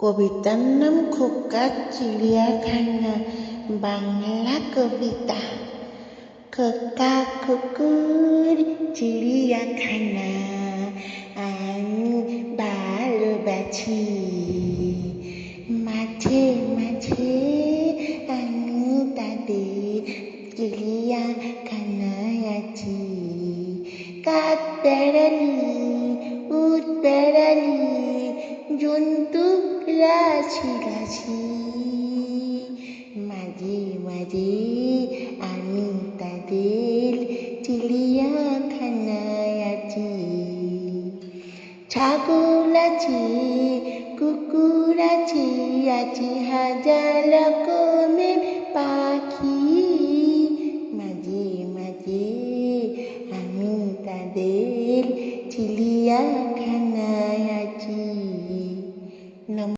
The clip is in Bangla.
কবিতার নাম খোকার চিড়িয়াখানা। বাংলা কবিতা। খোকা কুকুর চিড়িয়াখানা আমি ভালোবাসি। মাঝে মাঝে আমি তাদের চিড়িয়াখানায় আছি। কাক বেড়ালি উট বেড়ালি জন্তু রাশি রাশি, মাঝে মাঝে আমি তাদের চিড়িয়াখানায় আছি। ছাগল আছে কুকুর আছে, আছে হাজার রকমের পাখি